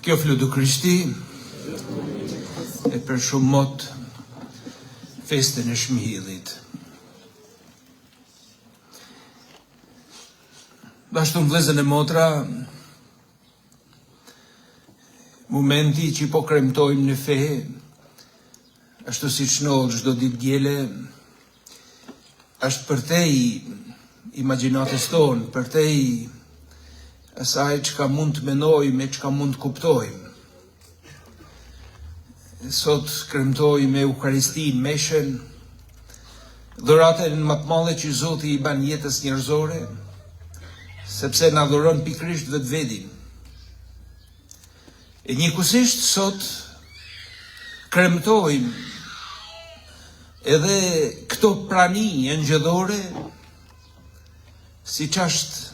Kjo flutu Krishti e për shumë mot festën e shmihillit. Bashtu në vlezën e motra, momenti që po kremtojmë në fe, ashtu si shnollë çdo ditë diele, është përtej imagjinatës tonë, përtej asaj çka mund të mendojmë, çka mund të kuptojmë. Sot kremtojmë Eukaristin, Meshën, dhuratën më të madhe që Zoti i ban jetës njerëzore, sepse na dhuron pikërisht vetvedin. E njëkohësisht sot kremtojmë edhe këto prani ngjëllore, siç është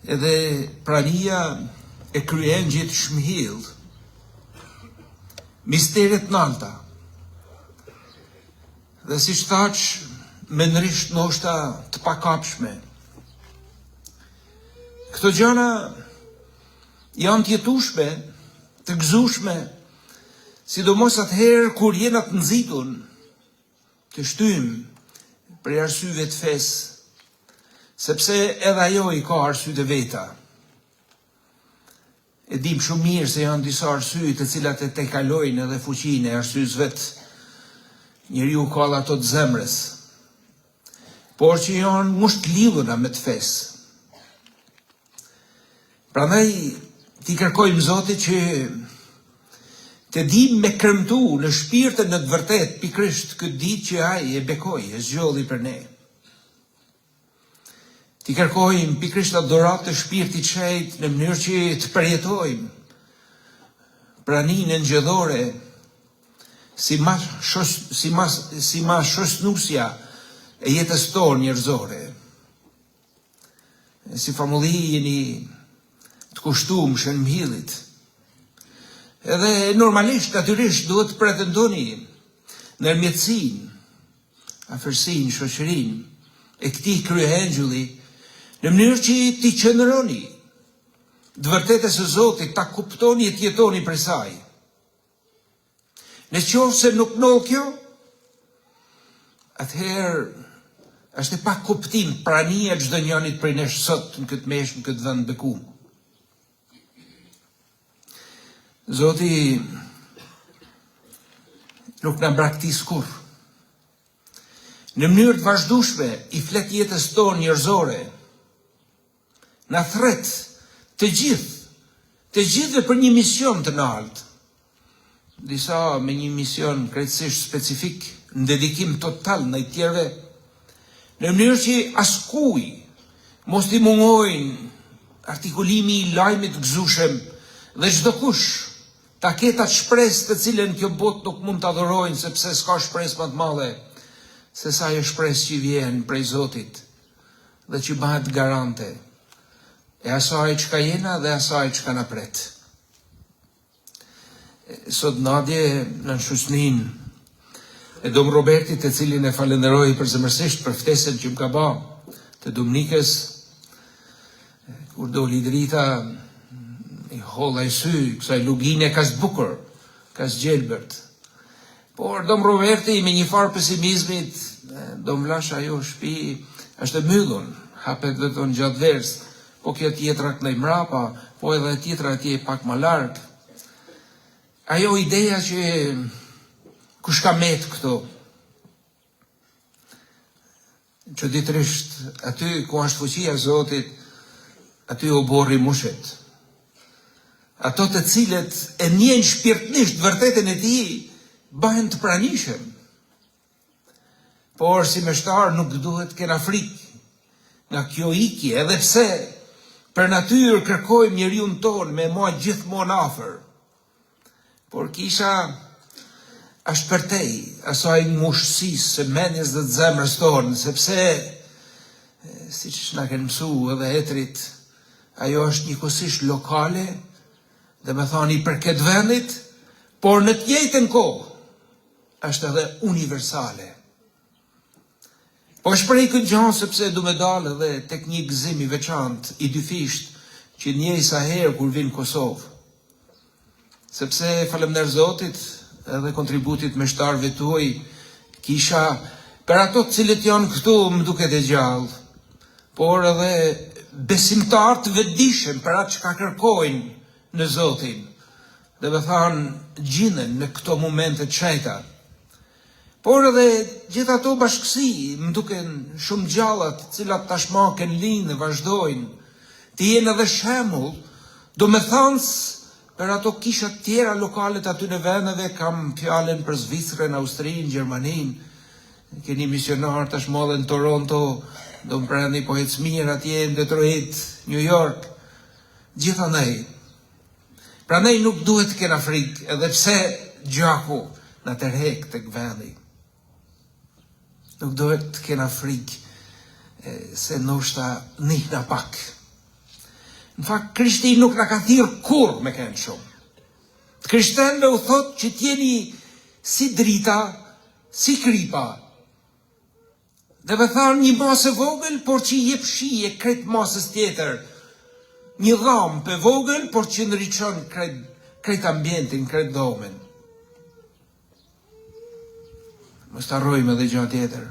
edhe prania e kryengjit shmhill, misteret nalta. Dhe si thaç, mendrisht ndoshta të pakapshme. Këto gjëra janë të jetueshme, të gëzueshme, sidomos atëherë kur jena të nxitur, të shtymë për arsyeve të fesë, sepse edhe ajo i ka arsye të veta. E dim shumë mirë se janë disa arsye të cilat e tejkalojnë edhe fuqinë e arsyes vet. Njeriu ka ato të zemrës, por që janë musht lidhura me të fesë. Prandaj ti kërkojmë Zotit që të dim me kremtu në shpirtën në të vërtet, pikrisht këtë ditë që ai e bekoi, e zgjolli për ne. Ti kërkojmë pikrisht atë dhuratë të shpirtit shejt në mënyrë që të përjetojmë praninë ngjëllore si ma shosnusja e jetës tonë njerëzore. Si famulli jeni të kushtuar shënmhillit. Edhe normalisht, natyrisht, duhet të pretendoni ndërmjetësinë, afërsinë, shoqërinë e këtij kryehengjulli, në mënyrë që ti qëndroni të vërtetës së Zotit, ta kuptoni e të jetoni për saj. Në qoftë se nuk nol kjo, atëherë është e pa kuptim prania çdo njanit prej nesh sot në këtë meshë, në këtë vend bekum. Zoti nuk na braktis kurrë. Në mënyrë të vazhdueshme i flet jetës tonë njerëzore. Na thret të gjithë për një mision të lartë. Disa me një mision krejtësisht specifik, në dedikim total ndaj tjerëve, në mënyrë që askuj mos t'i mungojnë artikulimi i lajmit gëzueshëm dhe çdo kush ta ketë atë shpresë të cilën kjo botë nuk mund ta adhurojnë, sepse s'ka shpresë më të madhe se sa ajo shpresë që vjen prej Zotit dhe që bëhet garante e asaj çka jena dhe asaj çka na pret. Sot Nadje në shoqërinë e Dom Robertit, të cilin e falenderoj përzemërsisht për ftesën që më ka bë të Dominikës, kur doli drita i holla i sy, kësaj lugine ka zbukur, ka zgjelbërt. Por Dom Roberti me një farë pesimizmit, do mlash ajo shtëpi është e mbyllur, hapet vetëm gjatë verës, po kjo tjetra këndaj mrapa, po edhe tjetra atje pak më larg. Ajo ideja që kush ka met këto, çuditërisht aty ku është fuqia e Zotit, aty u borri mushet. Ato të cilët e njejnë shpirtnisht vërtetën e tij bëhen të pranishëm. Por si meshtar nuk duhet të kena frikë nga kjo ikje, edhe pse për natyrë kërkojmë njeriun tonë me mua gjithmonë afër. Por kisha është përtej asaj ngushësisë së mendjes dhe të zemrës tonë, sepse siç na kanë mësuar edhe etrit, ajo është njëkohësisht lokale, dhe me thani për këtë vendit, por në të njëjtën kohë është edhe universale. Po shprej këtë gjanë sepse du me dalë edhe tek një gëzim i veçantë i dyfisht që njej sa herë kur vinë Kosovë. sepse falënder Zotit edhe kontributit me shtarëve tuaj, kisha për ato të cilët janë këtu më duket e gjallë, por edhe besimtar të vetëdijshëm për atë që ka kërkojnë në Zotin, dhe me thanë gjinen në këto momente të qeta. Por edhe gjithë ato bashkësi më duken shumë gjallat, të cilat tashmaken linë dhe vazhdojnë, të jenë edhe shembull, do me thanë për ato kishat tjera lokalet aty në vendeve, kam fjallën për Zvicrën, Austrinë, Gjermaninë, keni misionar tashmë edhe në Toronto, do më prendi po ecë mirë atje në Detroit, New York, gjithandaj. Prandaj nuk duhet të kena frikë, edhe pse gjaku na tërhek tek vendi. Nuk duhet të kena frikë se ndoshta nihna pak. Në fakt, Krishti nuk na ka thirrë kurrë me kënd shumë. Të krishterëve u thot që t'jeni si drita, si kripa. Dhe me thanë një masë vogël, por që jep shije krejt masës tjetër. Një dhamë vogël, por që ndriçon krejt ambientin, krejt dhomen. Mos të harrojmë edhe gjë tjetër.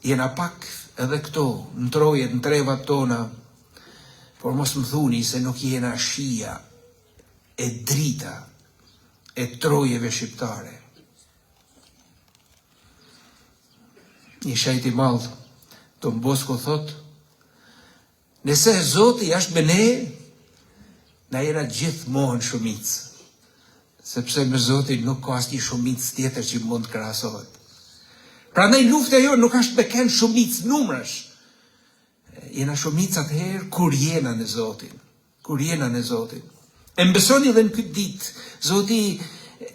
Jena pak edhe këto, në trojet, në trevat tona, por mos më thuni se nuk jena shija e drita e trojeve shqiptare. Një shajt i madh, Don Bosco thot, nëse Zoti është me ne, na jena gjithmonë shumicë, sepse me Zotin nuk ka asnjë shumicë tjetër që mund të krahasohet. Prandaj lufta jo nuk është me kënd shumicë numrash. Jena shumicë atëherë kur jena në Zotin. Kur jena në Zotin. E mbesoni edhe në këtë ditë, Zoti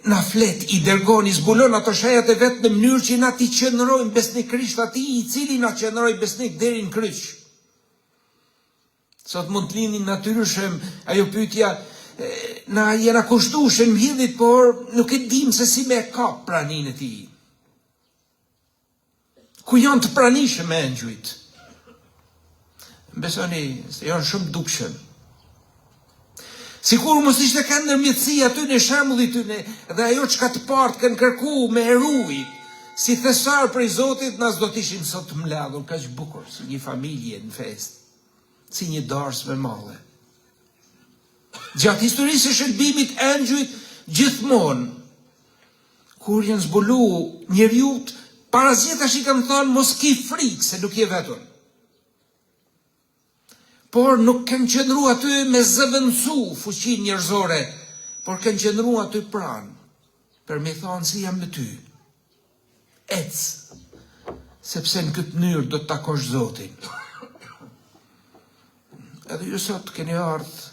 na flet, i dërgon, i zbulon ato shajat e vetë në mënyrë që na t'i qëndrojmë besnikrisht atij i cili na qëndroi besnik deri në kryq. Sot mund të lini natyrshëm ajo pyetja, na jena kushtuar mbjelljet, por nuk e dim se si me kap praninë e tij. Ku janë të pranishëm me engjujt? Besoni se janë shumë dukshëm. Sikur mos ishte kanë ndërmjetësi aty në shembullit tyne, dhe ajo çka të partë kanë kërku me eruj, si thesar prej Zotit, na s'do t'ishin sot të mbledhur kaq bukur, si një familje në fest, si një darsë me malle. Gjatë historisë së shërbimit engjujt gjithmonë, kur janë zbulu njeriut, parazitash i kanë thënë mos ki frikë se nuk je vetëm. Por nuk kanë qëndru aty me zëvendësu fuqinë njerëzore, por kanë qëndru aty pranë, për me thonë si jam me ty. Ec, sepse në këtë mënyrë do të takosh Zotin. Edhe ju sot keni ardhur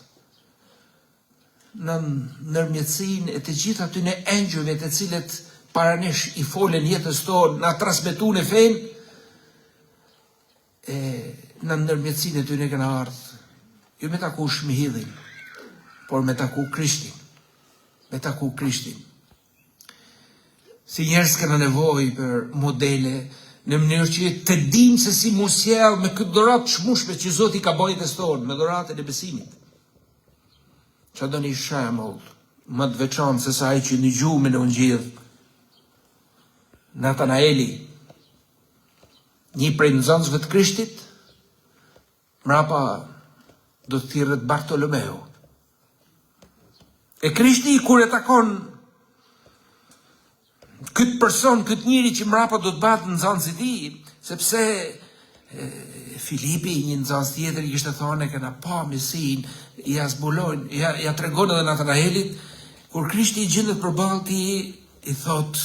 në ndërmjetësinë e të gjithë aty në engjujve të cilët para nesh i folen jetës tonë, na transmetuan e fenë, në ndërmjetësinë e tyre kanë ardhur, jo me taku shmihidhin, por me taku Krishtin. Me taku Krishtin. Si njerëz kanë nevojë për modele në mënyrë që të dimë se si mu sjell me këtë dhuratë shmushme që Zoti ka bërë jetës tonë, me dhuratën e besimit. Ço do një shembull më të veçantë se sa ai që në gjumin e ungjidh Natanaeli, një prej nxënësve të Krishtit, mrapa do të thirret Bartolomeu. E Krishti kur e takon këtë person, këtë njeri që mrapa do të batë nxënësi i tij, sepse Filipi, një nxënës tjetër, i kishte thonë e kena pa Mesin, ja zbulojnë, ja tregon edhe Natanaelit, kur Krishti i gjendet përballë tij, i thot,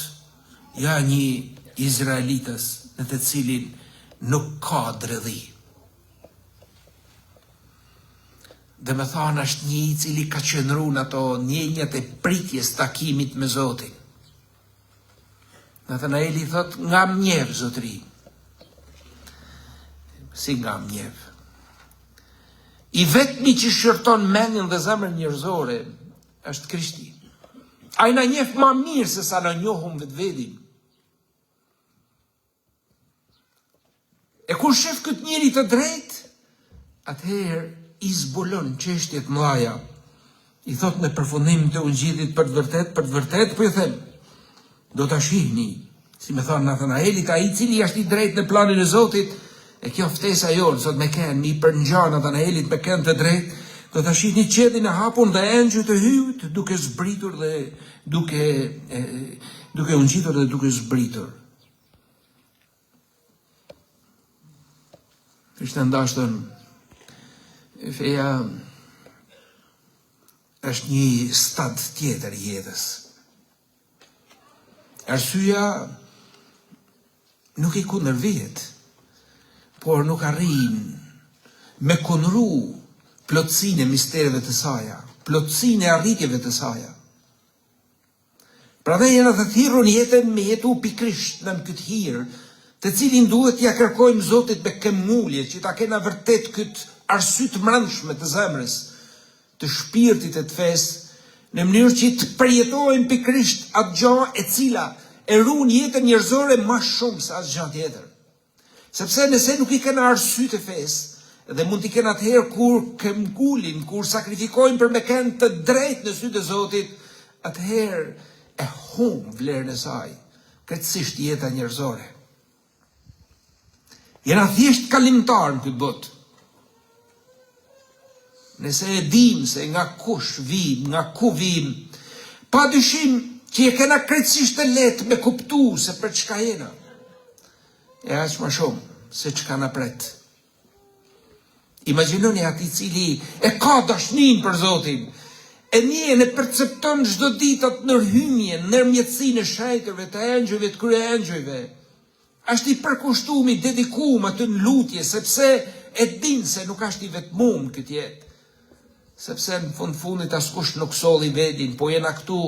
ja një izraelitës në të cilin nuk ka dredhi. Dhe me thonë është një i cili ka qëndru në ato njenjat e pritjes takimit me Zotin. Natanaeli thot, nga mnjev, Zotri. Si nga mnjev. I vetmi që shërton mendjen dhe zemrën njerëzore është Krishti. Ai na njeh më mirë se sa na njohum vetvedin. E kur shef këtë njeri të drejt, atëherë i zbulon çështjet mëdha I thot në përfundim të ungjillit për të vërtet, po ju them, do ta shihni, si me thonë Nathanaelit, ai I cili është I drejtë në planin e Zotit, e kjo ftesa jonë, sot me kenë, mi për ngjan Nathanaelit me kenë të drejtë, do ta shihni qedhin e hapur dhe engjëjt e hyjt duke zbritur dhe duke ungjitur dhe duke zbritur. Ishte ndashtën, feja është një stad tjetër I jetës. Arsyeja nuk I kundërvihet, por nuk arrin me kundëru plotësinë e mistereve të saja, plotësinë e arritjeve të saja. Prandaj jena të thirrur jetën me jetu pikrisht në këtë hir, të cilin duhet t'ja kërkojmë Zotit me këmbgulje, që ta kena vërtet këtë arsye të mbrëmshme të zemrës, të shpirtit e të fesë, në mënyrë që të përjetojmë pikrisht atë gjë e cila e ruan jetën njerëzore më shumë se asgjë tjetër. Sepse nëse nuk I kena arsye të fesë, dhe mund t'i kena atëherë kur këmbgulin, kur sakrifikojmë për me kënd të drejtë në sytë e Zotit, atëherë e humb vlerën e saj, krejtësisht jeta njerëzore. Jena thjesht kalimtar në këtë botë. Nëse e dim se nga kush vim, nga ku vim, pa dyshim që e kena krejtësisht të lehtë me kuptu se për çka jena. E aq më shumë se çka na pret. Imagjinoni atë I cili e ka dashnin për Zotin, e njeh e percepton çdo ditë atë ndërhymjen, ndërmjetësinë e shajtërve, të engjëjve, të kryengjëjve. Është I përkushtuar, I dedikuar atë në lutje, sepse e din se nuk është I vetmuar këtë jetë. Sepse në fundit askush nuk solli vedin, po jena këtu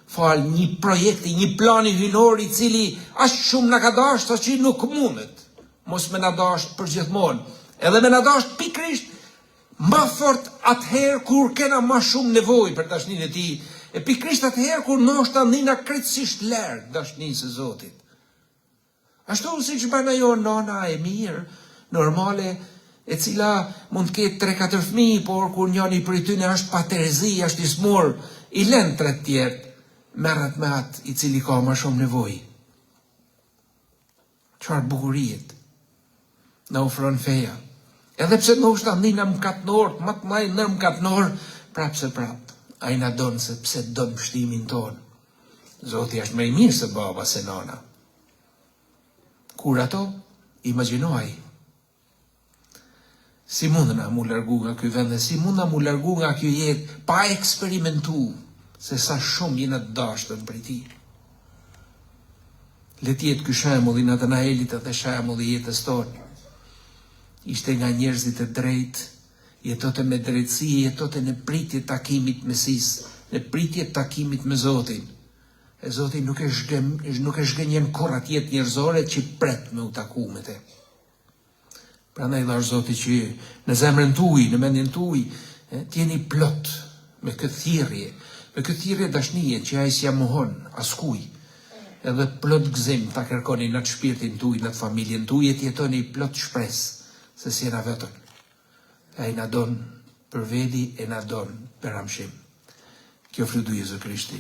fal një projekti, një plani hyjnor I cili aq shumë na ka dashur që nuk mundet mos me na dashur përgjithmonë. Edhe me na dashur pikrisht më fort atëherë kur kena më shumë nevojë për dashninë e Tij, e pikrisht atëherë kur ndoshta ndina krejtësisht larg dashnisë së Zotit. Ashtu siç bën ajo nona e mirë, normale, e cila mund të ketë 3-4 fëmijë, por kur njëri prej tyre është pa terezi, është I smur, I lën 3 tjerë, merret me atë I cili ka më shumë nevojë. Çfarë bukurie na ofron feja. Edhe pse ndoshta ndina mëkatnor, më të mëdha ndër mëkatnor, prapë se prapë. Ai na don sepse don mbështimin ton. Zoti është më I mirë se baba se nona. Kur ato, imagjinoj, si mundna mu largu nga ky vend dhe si mundna mu largu nga kjo jetë pa eksperimentu se sa shumë jena të dashtën për Ti. Le të jetë ky shembull I Nathanaelit dhe shembulli I jetës tonë. Ishte nga njerëzit e drejtë, jetote me drejtësi, jetote në pritje takimit me Mesis, në pritje takimit me Zotin. E Zoti nuk e shgënjen kurrë atë jetë njerëzore që pret me u taku me te. Prandaj thash Zoti që në zemrën tuaj, në mendjen tuaj, t'jeni plot me këtë thirrje dashnie që ai s'ja mohon askujt. Edhe plot gëzim ta kërkoni në atë shpirtin tuaj, në atë familjen tuaj, të jetoni plot shpresë se si jena vetëm. Ai na don për vedi e na don për amshim. Kjo frydu Jezu Krishti.